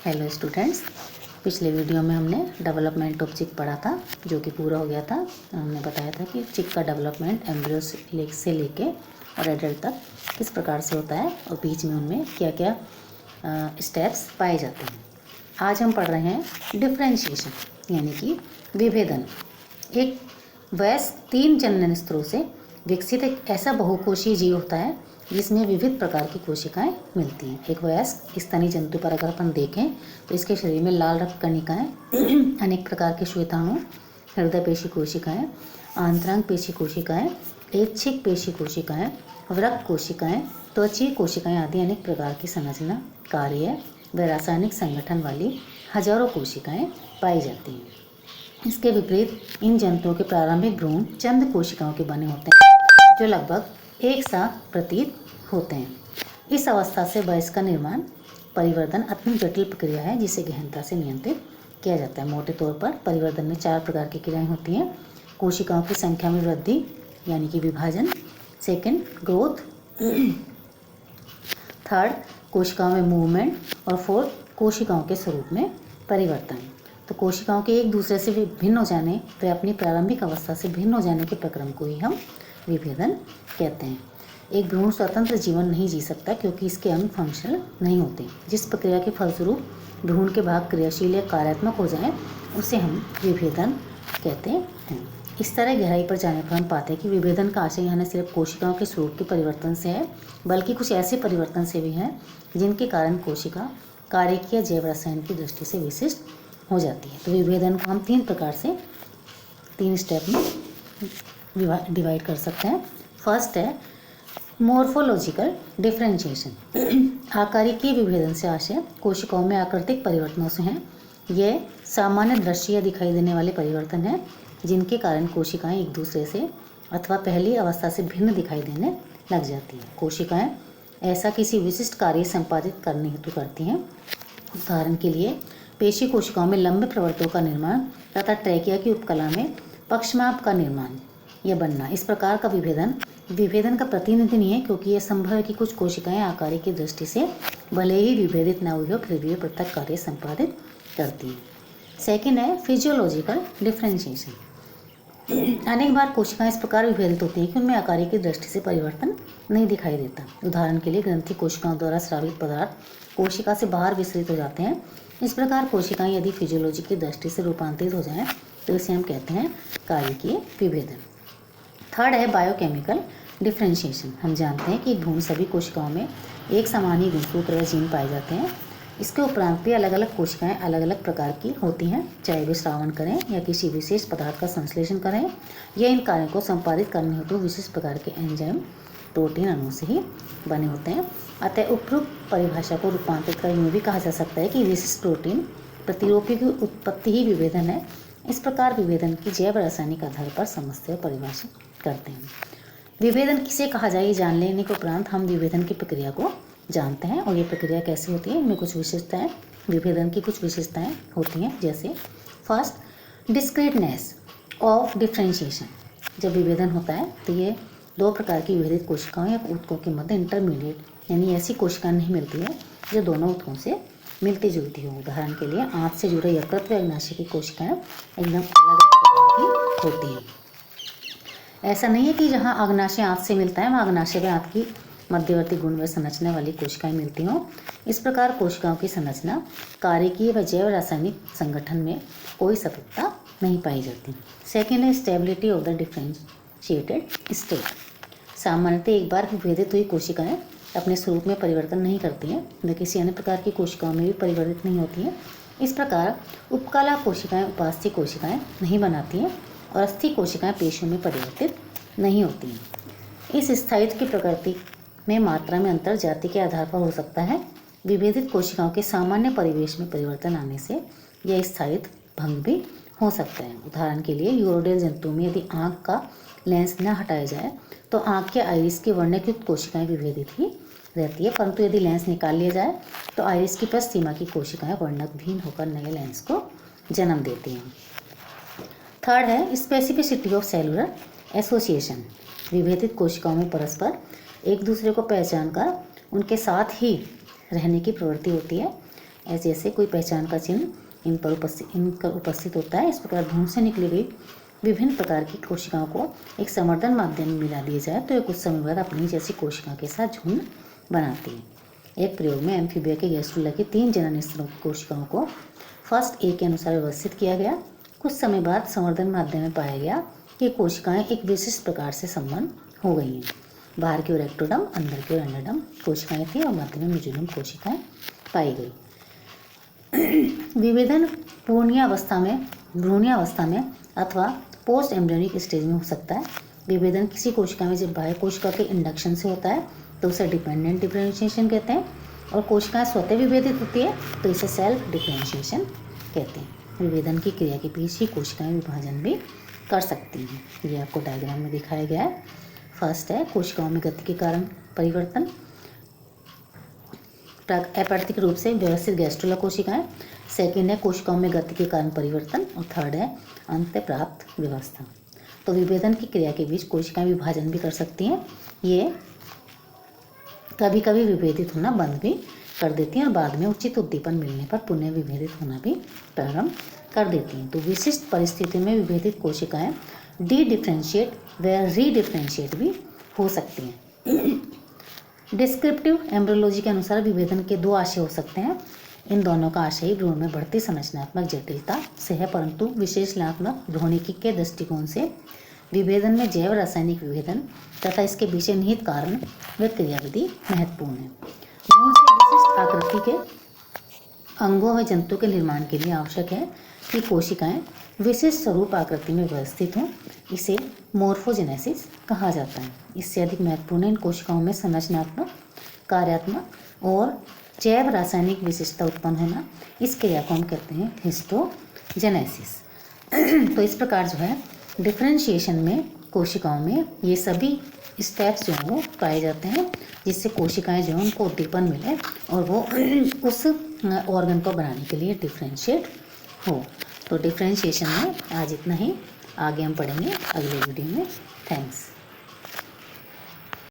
Hello students, पिछले video में हमने डेवलपमेंट ऑफ चिक पढ़ा था जो कि पूरा हो गया था। हमने बताया था कि चिक का डेवलपमेंट एम्ब्रियो से लेके और एडल्ट तक किस प्रकार से होता है और बीच में उनमें क्या क्या स्टेप्स पाए जाते हैं। आज हम पढ़ रहे हैं डिफरेंशिएशन यानी कि विभेदन। एक वयस्क 3 जनन स्तरों से विकसित एक ऐसा बहुकोशीय जीव होता है जिसमें विविध प्रकार की कोशिकाएं मिलती हैं। एक वयस्क स्तनी जंतु पर अगर अपन देखें तो इसके शरीर में लाल रक्त कणिकाएं, अनेक प्रकार के श्वेताणु, हृदय पेशी कोशिकाएं, आंतरांग पेशी कोशिकाएं, ऐच्छिक पेशी कोशिकाएं, वृक्क कोशिकाएं, त्वचीय कोशिकाएं आदि अनेक प्रकार की संरचना, कार्य व रासायनिक संगठन वाली हजारों कोशिकाएं पाई जाती हैं। इसके विपरीत इन जंतुओं के प्रारंभिक भ्रूण चंद कोशिकाओं के बने होते हैं जो लगभग एक साथ प्रतीत होते हैं। इस अवस्था से वयस्क का निर्माण परिवर्तन अत्यंत जटिल प्रक्रिया है जिसे गहनता से नियंत्रित किया जाता है। मोटे तौर पर परिवर्तन में 4 प्रकार की क्रियाएं होती हैं। कोशिकाओं की संख्या में वृद्धि यानी कि विभाजन, सेकेंड ग्रोथ, थर्ड कोशिकाओं में मूवमेंट और फोर्थ कोशिकाओं के स्वरूप में परिवर्तन। तो कोशिकाओं के एक दूसरे से भिन्न हो जाने व अपनी प्रारंभिक अवस्था से भिन्न हो जाने के प्रक्रम को ही हम विभेदन कहते हैं। एक भ्रूण स्वतंत्र जीवन नहीं जी सकता क्योंकि इसके अंग फंक्शनल नहीं होते। जिस प्रक्रिया के फलस्वरूप भ्रूण के भाग क्रियाशील या कार्यात्मक हो जाएं उसे हम विभेदन कहते हैं। इस तरह गहराई पर जाने पर हम पाते हैं कि विभेदन का आशय यहाँ न सिर्फ कोशिकाओं के स्वरूप के परिवर्तन से है बल्कि कुछ ऐसे परिवर्तन से भी है जिनके कारण कोशिका कार्यकीय या जैव रसायन की दृष्टि से विशिष्ट हो जाती है। तो विभेदन को हम 3 प्रकार से 3 स्टेप में डिवाइड कर सकते हैं। फर्स्ट है मॉर्फोलॉजिकल डिफरेंशिएशन। आकारिकीय विभेदन से आशय कोशिकाओं में आकृतिक परिवर्तनों से हैं। यह सामान्य दृश्य या दिखाई देने वाले परिवर्तन हैं जिनके कारण कोशिकाएं एक दूसरे से अथवा पहली अवस्था से भिन्न दिखाई देने लग जाती हैं। कोशिकाएं ऐसा किसी विशिष्ट कार्य संपादित करने हेतु करती हैं। उदाहरण के लिए पेशी कोशिकाओं में लंबे प्रवर्तों का निर्माण तथा ट्रैकिया की उपकला में पक्षमाप का निर्माण या बनना। इस प्रकार का विभेदन का प्रतिनिधि नहीं है क्योंकि यह संभव है कि कुछ कोशिकाएं आकार की दृष्टि से भले ही विभेदित न हुई हो फिर भी पृथक कार्य संपादित करती हैं। सेकेंड है फिजियोलॉजिकल डिफरेंशिएशन। अनेक बार कोशिकाएं इस प्रकार विभेदित होती हैं कि उनमें आकार की दृष्टि से परिवर्तन नहीं दिखाई देता। उदाहरण के लिए ग्रंथि कोशिकाओं द्वारा स्रावित पदार्थ कोशिका से बाहर विसरित हो जाते हैं। इस प्रकार कोशिकाएं यदि फिजियोलॉजी की दृष्टि से रूपांतरित हो जाएं तो इसे हम कहते हैं कार्यकीय विभेदन। थर्ड है बायोकेमिकल डिफरेंशिएशन। हम जानते हैं कि भ्रूण सभी कोशिकाओं में एक समान ही गुणसूत्र व जीन पाए जाते हैं। इसके उपरांत भी अलग अलग कोशिकाएं अलग अलग प्रकार की होती हैं, चाहे वे श्रावण करें या किसी विशेष पदार्थ का संश्लेषण करें या इन कार्यों को संपादित करने हेतु विशिष्ट प्रकार के एंजाइम प्रोटीन अणुओं से ही बने होते हैं। अतः उपरोक्त परिभाषा को रूपांतरित कर यूँ भी कहा जा सकता है कि विशिष्ट प्रोटीन प्रतिरूपी की उत्पत्ति ही विभेदन है। इस प्रकार विभेदन की जैव रासायनिक आधार पर समझते और परिभाषित करते हैं। विभेदन किसे कहा जाए ये जान लेने के उपरांत हम विभेदन की प्रक्रिया को जानते हैं और ये प्रक्रिया कैसे होती है, इनमें कुछ विशेषताएं, विभेदन की कुछ विशेषताएं होती हैं। जैसे फर्स्ट डिस्क्रीटनेस ऑफ डिफरेंशिएशन। जब विभेदन होता है तो ये 2 प्रकार की विभेदित कोशिकाओं या ऊतकों के मध्य इंटरमीडिएट यानी ऐसी कोशिकाएं नहीं मिलती है जो दोनों ऊतकों से मिलती जुलती हो। उदाहरण के लिए आंत से जुड़े यकृत व अग्नाशय की कोशिकाएं एकदम अलग प्रकार की होती हैं। ऐसा नहीं है कि जहाँ अग्नाशय आंत से मिलता है वहाँ अग्नाशय व आंत की मध्यवर्ती गुण व संरचना वाली कोशिकाएं मिलती हों। इस प्रकार कोशिकाओं की संरचना, कार्यकीय व जैव रासायनिक संगठन में कोई सटीकता नहीं पाई जाती। सेकेंड है stability of the differentiated state. सामान्यतः एक बार विभेदित हुई कोशिकाएं अपने स्वरूप में परिवर्तन नहीं करती हैं, वे किसी अन्य प्रकार की कोशिकाओं में भी परिवर्तित नहीं होती हैं। इस प्रकार उपकला कोशिकाएं उपास्थि कोशिकाएं नहीं बनाती हैं और अस्थि कोशिकाएं पेशियों में परिवर्तित नहीं होती हैं। इस स्थायित्व की प्रकृति में मात्रा में अंतर जाति के आधार पर हो सकता है। विभेदित कोशिकाओं के सामान्य परिवेश में परिवर्तन आने से यह स्थायित्व भंग भी हो सकता है। उदाहरण के लिए यूरोडेल जंतु में यदि आँख का लेंस न हटाया जाए तो आँख के आइरिस की वर्णयुक्त कोशिकाएं विभेदित ही रहती है, परंतु यदि लेंस निकाल लिया जाए तो आइरिस की पृष्ठ सीमा की कोशिकाएं वर्णकहीन होकर नए लेंस को जन्म देती हैं। थर्ड है स्पेसिफिसिटी ऑफ सेलुलर एसोसिएशन। विभेदित कोशिकाओं में परस्पर एक दूसरे को पहचान कर उनके साथ ही रहने की प्रवृत्ति होती है। ऐसे ऐसे कोई पहचान का चिन्ह इन पर उपस्थित होता है। इस प्रकार भ्रूण से निकली हुई विभिन्न प्रकार की कोशिकाओं को एक संवर्धन माध्यम में मिला दिया जाए तो ये कुछ समय बाद अपनी जैसी कोशिका के साथ झुंड बनाती है। एक प्रयोग में एम्फीबिया के गैस्ट्रोला की 3 जनन स्तरों की कोशिकाओं को फर्स्ट ए के अनुसार व्यवस्थित किया गया। कुछ समय बाद संवर्धन माध्यम में पाया गया कि कोशिकाएं एक विशिष्ट प्रकार से संपन्न हो गई हैं। बाहर की ओर एक्टोडर्म, अंदर की ओर एंडोडर्म कोशिकाएं थी और मध्य में मेसोडर्म कोशिकाएं पाई गई। विभेदन भ्रूणीयावस्था में अथवा पोस्ट एम्ब्रियोनिक स्टेज में हो सकता है। विभेदन किसी कोशिका में जब बाह्य कोशिका के इंडक्शन से होता है तो उसे डिपेंडेंट डिफरेंशिएशन कहते हैं, और कोशिकाएं स्वतः विभेदित होती है तो इसे सेल्फ डिफरेंशिएशन कहते हैं। विभेदन की क्रिया के बीच ही कोशिकाएं विभाजन भी कर सकती हैं। ये आपको डायग्राम में दिखाया गया है। फर्स्ट है कोशिकाओं में गति के कारण परिवर्तन, अप्राकृतिक रूप से व्यवस्थित गैस्ट्रोला कोशिकाएं। सेकेंड है कोशिकाओं में गति के कारण परिवर्तन, और थर्ड है अंत प्राप्त व्यवस्था। तो विभेदन की क्रिया के बीच कोशिकाएं विभाजन भी कर सकती हैं। ये कभी कभी विभेदित होना बंद भी कर देती हैं और बाद में उचित उद्दीपन मिलने पर पुनः विभेदित होना भी प्रारंभ कर देती हैं। तो विशिष्ट परिस्थितियों में विभेदित कोशिकाएं डी डिफ्रेंशिएट व रीडिफ्रेंशिएट भी हो सकती हैं। डिस्क्रिप्टिव एम्ब्रियोलॉजी के अनुसार विभेदन के 2 आशय हो सकते हैं। इन दोनों का आशय भ्रूण में बढ़ती संरचनात्मक जटिलता से है, परंतु विश्लेषणात्मक भ्रूणिकी के दृष्टिकोण से विभेदन में जैव रासायनिक विभेदन तथा इसके पीछे निहित कारण व क्रियाविधि महत्वपूर्ण है। भ्रूण से विशिष्ट आकृति के अंगों व जंतु के निर्माण के लिए आवश्यक है कि कोशिकाएं विशिष्ट स्वरूप आकृति में व्यवस्थित हों। इसे मोर्फोजेनेसिस कहा जाता है। इससे अधिक महत्वपूर्ण इन कोशिकाओं में संरचनात्मक, कार्यात्मक और जैव रासायनिक विशिष्टता उत्पन्न होना। इस क्रिया को हम कहते हैं हिस्टोजेनेसिस। तो इस प्रकार जो है डिफरेंशिएशन में कोशिकाओं में ये सभी स्टेप्स जो हैं वो पाए जाते हैं, जिससे कोशिकाएं जो हैं उनको उद्दीपन मिले और वो उस ऑर्गन को बनाने के लिए डिफरेंशिएट हो। तो डिफरेंशिएशन में आज इतना ही, आगे हम पढ़ेंगे अगले वीडियो में। थैंक्स।